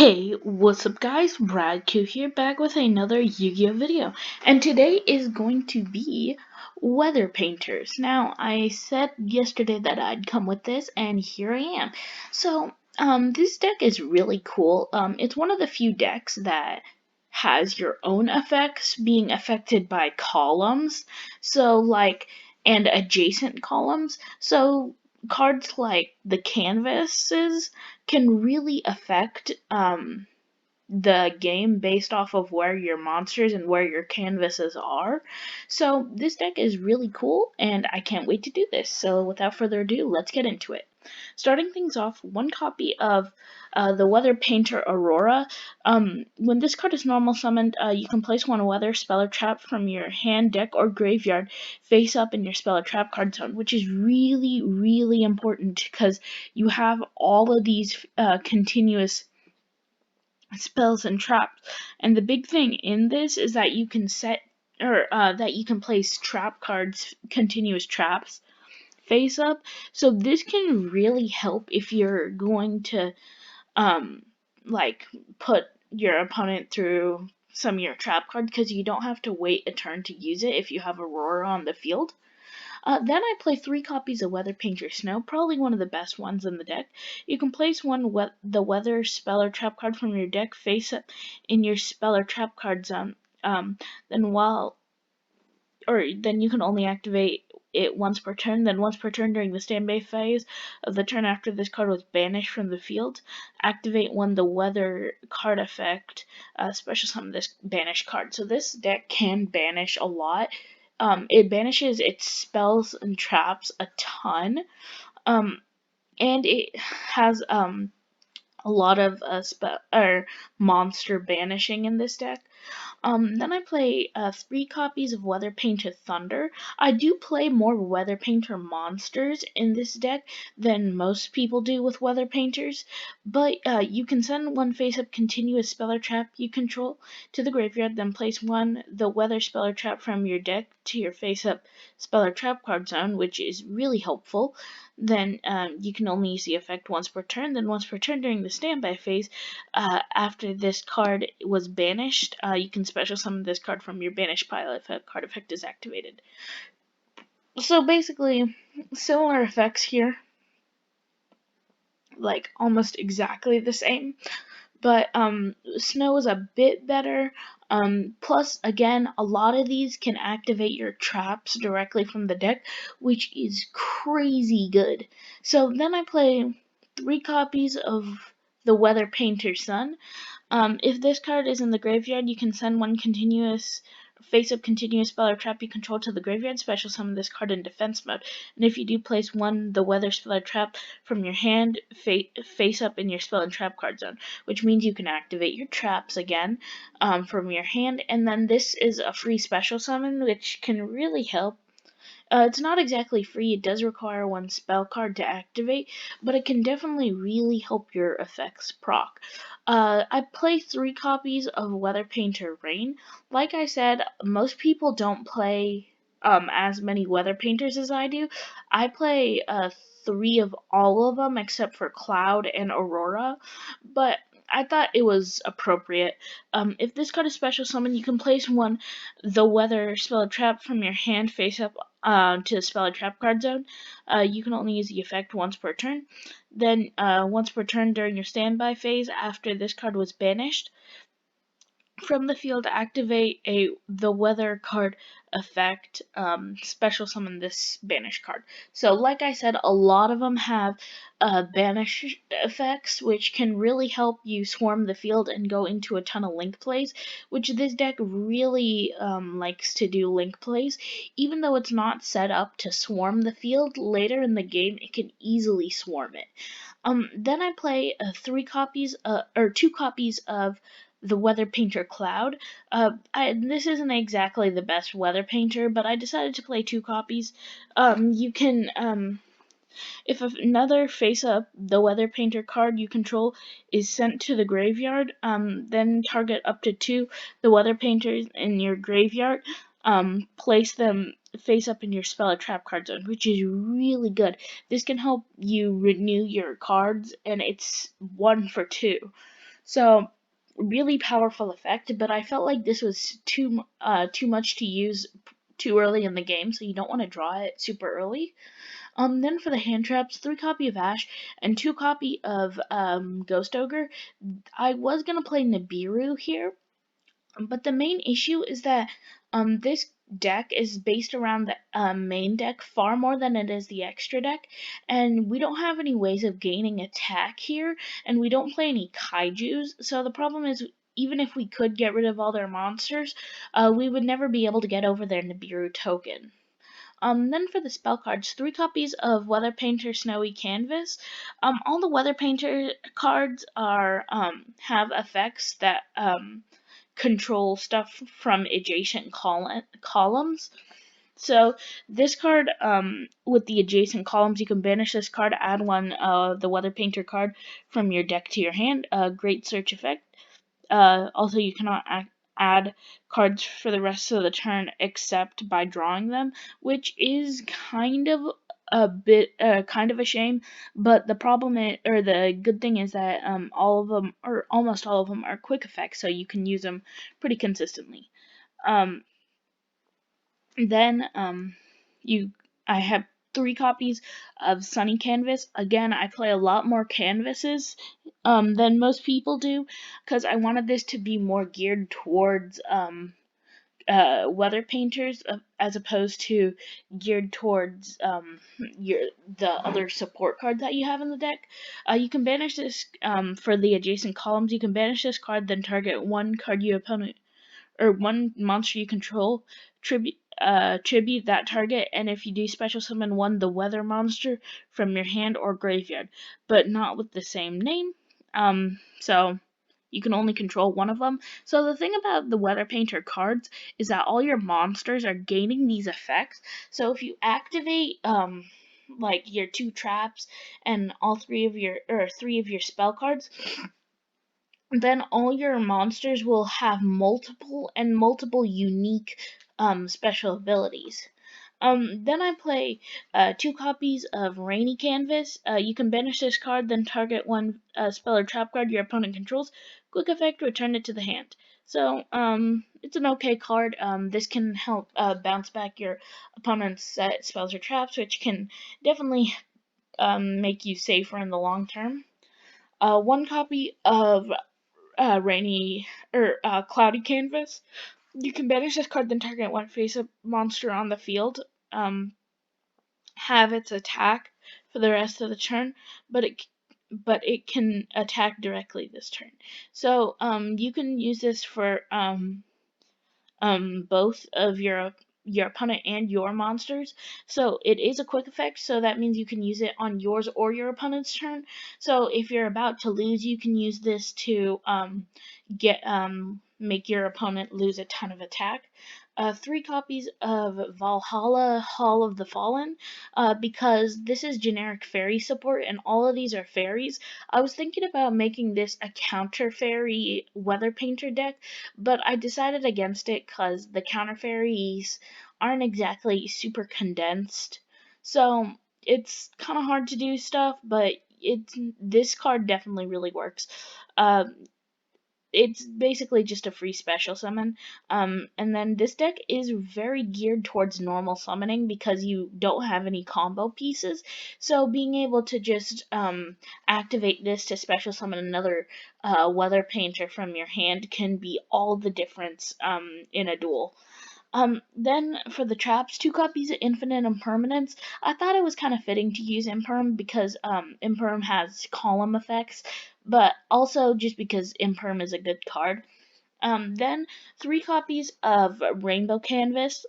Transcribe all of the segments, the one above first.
Hey, what's up guys? Brad Q here, back with another Yu-Gi-Oh video. And today is going to be weather painters. Now, I said yesterday that I'd come with this, and here I am. So, this deck is really cool. It's one of the few decks that has your own effects being affected by columns. And adjacent columns. So, cards like the canvases can really affect the game based off of where your monsters and where your canvases are. So this deck is really cool, and I can't wait to do this. So without further ado, let's get into it. Starting things off, one copy of the Weather Painter Aurora. When this card is normal summoned, you can place one weather spell or trap from your hand, deck, or graveyard face up in your spell or trap card zone, which is really, really important because you have all of these continuous spells and traps. And the big thing in this is that you can that you can place trap cards, continuous traps, face up. So this can really help if you're going to um like put your opponent through some of your trap cards, because you don't have to wait a turn to use it if you have Aurora on the field. Then I play 3 copies of Weather Painter Snow, probably one of the best ones in the deck. You can place the Weather spell or trap card from your deck face up in your spell or trap card zone. Then then you can only activate it once per turn. Then once per turn during the standby phase of the turn after this card was banished from the field, activate when the Weather card effect special summon this banished card. So this deck can banish a lot. It banishes its spells and traps a ton, um, and it has a lot of monster banishing in this deck. Then I play 3 copies of Weather Painted Thunder. I do play more Weather Painter monsters in this deck than most people do with Weather Painters, but you can send one face-up continuous spell or trap you control to the graveyard, then place the Weather spell or trap from your deck to your face-up spell or trap card zone, which is really helpful. Then you can only use the effect once per turn. Then once per turn during the standby phase, after this card was banished, you can special summon this card from your banished pile if a card effect is activated. So basically, similar effects here, like almost exactly the same, but Snow is a bit better. Plus, again, a lot of these can activate your traps directly from the deck, which is crazy good. So then I play 3 copies of the Weather Painter Sun. If this card is in the graveyard, you can send one face-up continuous spell or trap you control to the graveyard, special summon this card in defense mode. And if you do place the Weather spell or trap from your hand face-up in your spell and trap card zone, which means you can activate your traps again from your hand. And then this is a free special summon, which can really help. It's not exactly free, it does require one spell card to activate, but it can definitely really help your effects proc. I play 3 copies of Weather Painter Rain. Like I said, most people don't play as many Weather Painters as I do. I play 3 of all of them except for Cloud and Aurora, but I thought it was appropriate. If this card is special summon, you can place the Weather spell trap from your hand face up to the spell or trap card zone. You can only use the effect once per turn. Then once per turn during your standby phase after this card was banished from the field, activate the Weather card effect, special summon this banished card. So like I said, a lot of them have banish effects, which can really help you swarm the field and go into a ton of link plays, which this deck really likes to do link plays. Even though it's not set up to swarm the field, later in the game it can easily swarm it. Then I play 2 copies of the Weather Painter Cloud. This isn't exactly the best Weather Painter, but I decided to play 2 copies. You can, if another face-up, the Weather Painter card you control is sent to the graveyard, then target up to 2 the Weather Painters in your graveyard. Place them face up in your spell or trap card zone, which is really good. This can help you renew your cards, and it's 1 for 2. So really powerful effect, but I felt like this was too much to use too early in the game, so you don't want to draw it super early. Then for the hand traps, 3 copy of Ash and 2 copy of Ghost Ogre. I was gonna play Nibiru here, but the main issue is that this deck is based around the main deck far more than it is the extra deck, and we don't have any ways of gaining attack here, and we don't play any kaijus, so the problem is even if we could get rid of all their monsters, we would never be able to get over their Nibiru token. Then for the spell cards, 3 copies of Weather Painter Snowy Canvas. All the Weather Painter cards are have effects that control stuff from adjacent columns. So this card, with the adjacent columns, you can banish this card, add one the Weather Painter card from your deck to your hand. Great search effect. Also, you cannot add cards for the rest of the turn except by drawing them, which is kind of kind of a shame. But the problem is, or the good thing is that all of them, or almost all of them, are quick effects, so you can use them pretty consistently. Um, then you, I have 3 copies of Sunny Canvas. Again, I play a lot more canvases than most people do, because I wanted this to be more geared towards weather painters, as opposed to geared towards your the other support cards that you have in the deck. You can banish this for the adjacent columns. You can banish this card, then target one card your opponent or one monster you control, tribute that target, and if you do, special summon one the weather monster from your hand or graveyard, but not with the same name. So you can only control one of them. So the thing about the Weather Painter cards is that all your monsters are gaining these effects. So if you activate like your 2 traps and all 3 of your spell cards, then all your monsters will have multiple unique special abilities. Then I play 2 copies of Rainy Canvas. You can banish this card, then target one spell or trap card your opponent controls. Quick effect, return it to the hand. So, it's an okay card. This can help bounce back your opponent's set spells or traps, which can definitely make you safer in the long term. 1 copy of rainy or cloudy canvas. You can banish this card, then target one face-up monster on the field. Have its attack for the rest of the turn, but it can attack directly this turn. So you can use this for both of your opponent and your monsters. So it is a quick effect, so that means you can use it on yours or your opponent's turn. So if you're about to lose, you can use this to make your opponent lose a ton of attack. 3 copies of Valhalla Hall of the Fallen, because this is generic fairy support and all of these are fairies. I was thinking about making this a counter fairy weather painter deck, but I decided against it because the counter fairies aren't exactly super condensed. So it's kind of hard to do stuff, but this card definitely really works. It's basically just a free special summon. And then this deck is very geared towards normal summoning because you don't have any combo pieces. So being able to just activate this to special summon another weather painter from your hand can be all the difference in a duel. Then for the traps, 2 copies of Infinite Impermanence. I thought it was kind of fitting to use Imperm because Imperm has column effects, but also just because Imperm is a good card. Then 3 copies of Rainbow Canvas.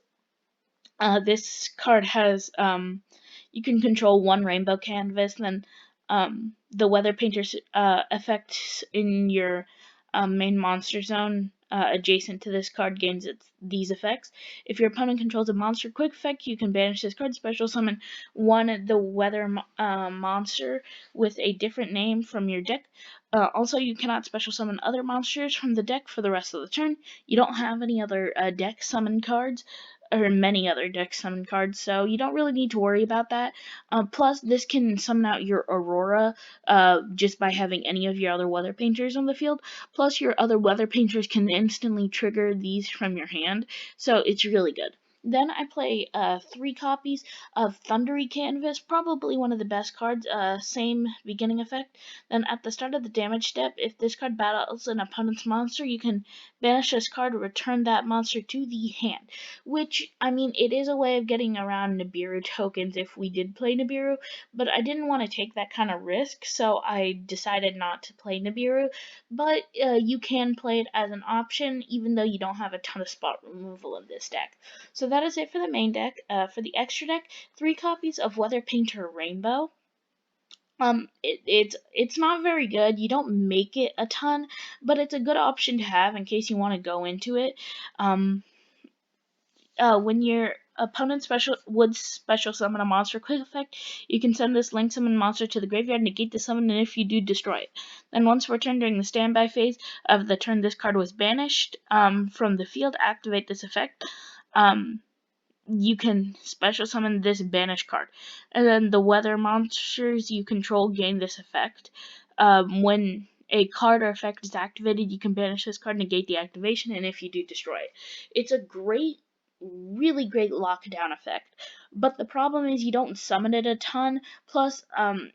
This card has you can control one rainbow canvas, then the weather painter's effects in your main monster zone adjacent to this card gains these effects. If your opponent controls a monster quick effect, you can banish this card, special summon one the weather monster with a different name from your deck. Also, you cannot special summon other monsters from the deck for the rest of the turn. You don't have any other deck summon cards. many other deck summon cards, so you don't really need to worry about that. Plus, this can summon out your Aurora just by having any of your other weather painters on the field. Plus, your other weather painters can instantly trigger these from your hand, so it's really good. Then I play 3 copies of Thundery Canvas, probably one of the best cards, same beginning effect. Then at the start of the damage step, if this card battles an opponent's monster, you can banish this card and return that monster to the hand. Which, I mean, it is a way of getting around Nibiru tokens if we did play Nibiru, but I didn't want to take that kind of risk, so I decided not to play Nibiru. But you can play it as an option, even though you don't have a ton of spot removal in this deck. So that is it for the main deck. For the extra deck, 3 copies of Weather Painter Rainbow. It's not very good. You don't make it a ton, but it's a good option to have in case you want to go into it. When your opponent would special summon a monster quick effect, you can send this link summon monster to the graveyard, negate the summon, and if you do, destroy it. Then once returned during the standby phase of the turn this card was banished from the field, activate this effect. You can special summon this banished card. And then the weather monsters you control gain this effect. When a card or effect is activated, you can banish this card, negate the activation, and if you do, destroy it. It's a really great lockdown effect. But the problem is you don't summon it a ton. Plus,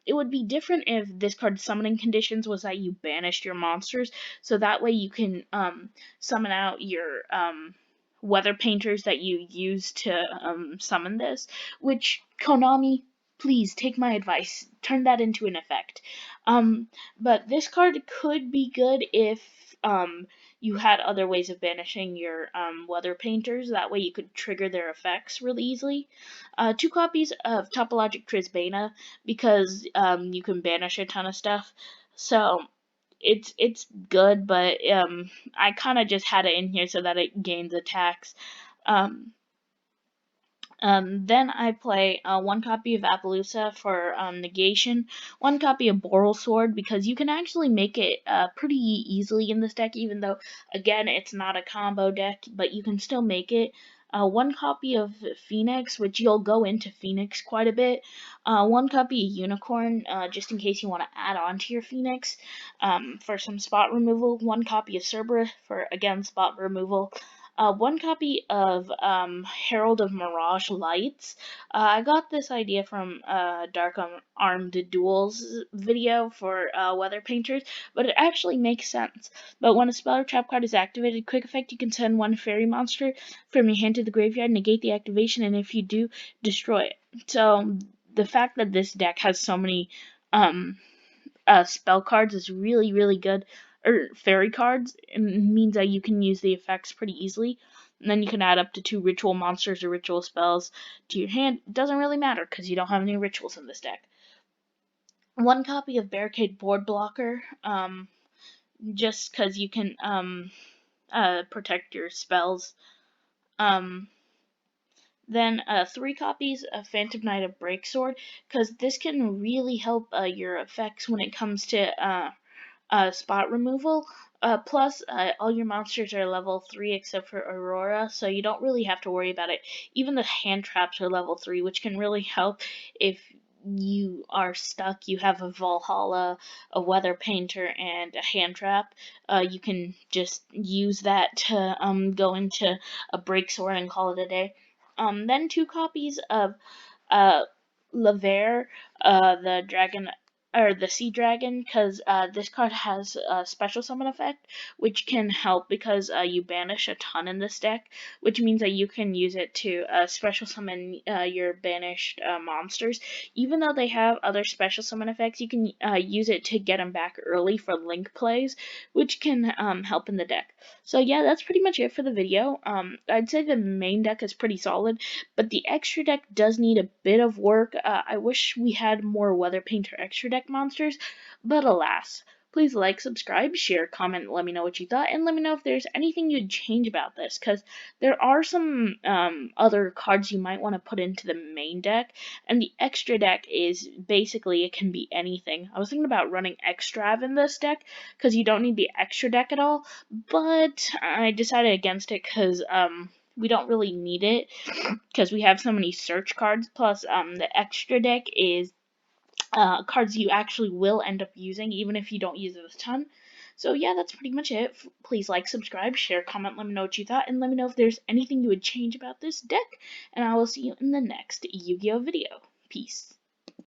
it would be different if this card's summoning conditions was that you banished your monsters. So that way you can summon out your weather painters that you use to summon this, which Konami, please take my advice, turn that into an effect. But this card could be good if you had other ways of banishing your weather painters. That way you could trigger their effects really easily. 2 copies of Topologic Trisbana, because you can banish a ton of stuff. So it's good, but I kind of just had it in here so that it gains attacks. Then I play 1 copy of Appaloosa for negation, 1 copy of Boral Sword, because you can actually make it pretty easily in this deck, even though, again, it's not a combo deck, but you can still make it. 1 copy of Phoenix, which you'll go into Phoenix quite a bit. 1 copy of Unicorn, just in case you want to add on to your Phoenix for some spot removal. 1 copy of Cerberus for, again, spot removal. 1 copy of Herald of Mirage Lights. I got this idea from Dark Armed Duels video for weather painters, but it actually makes sense. But when a spell or trap card is activated, quick effect, you can send 1 fairy monster from your hand to the graveyard, negate the activation, and if you do, destroy it. So the fact that this deck has so many spell cards is really good. Or fairy cards, it means that you can use the effects pretty easily. And then you can add up to 2 ritual monsters or ritual spells to your hand. It doesn't really matter because you don't have any rituals in this deck. 1 copy of Barricade Board Blocker, just because you can protect your spells. Then 3 copies of Phantom Knight of Breaksword, because this can really help your effects when it comes to spot removal. Plus, all your monsters are level 3 except for Aurora, so you don't really have to worry about it. Even the hand traps are level 3, which can really help if you are stuck. You have a Valhalla, a Weather Painter, and a hand trap. You can just use that to go into a Breaksword and call it a day. Then 2 copies of Laver, the dragon, or the sea dragon, because this card has a special summon effect, which can help because you banish a ton in this deck, which means that you can use it to special summon your banished monsters. Even though they have other special summon effects, you can use it to get them back early for link plays, which can help in the deck. So yeah, that's pretty much it for the video. I'd say the main deck is pretty solid, but the extra deck does need a bit of work. I wish we had more Weather Painter extra deck monsters, but alas. Please like, subscribe, share, comment, let me know what you thought, and let me know if there's anything you'd change about this, because there are some other cards you might want to put into the main deck, and the extra deck is basically, it can be anything. I was thinking about running Extrav in this deck, because you don't need the extra deck at all, but I decided against it because we don't really need it because we have so many search cards. Plus, the extra deck is cards you actually will end up using, even if you don't use it a ton. So yeah, that's pretty much it. Please like, subscribe, share, comment, let me know what you thought, and let me know if there's anything you would change about this deck. And I will see you in the next Yu-Gi-Oh video. Peace.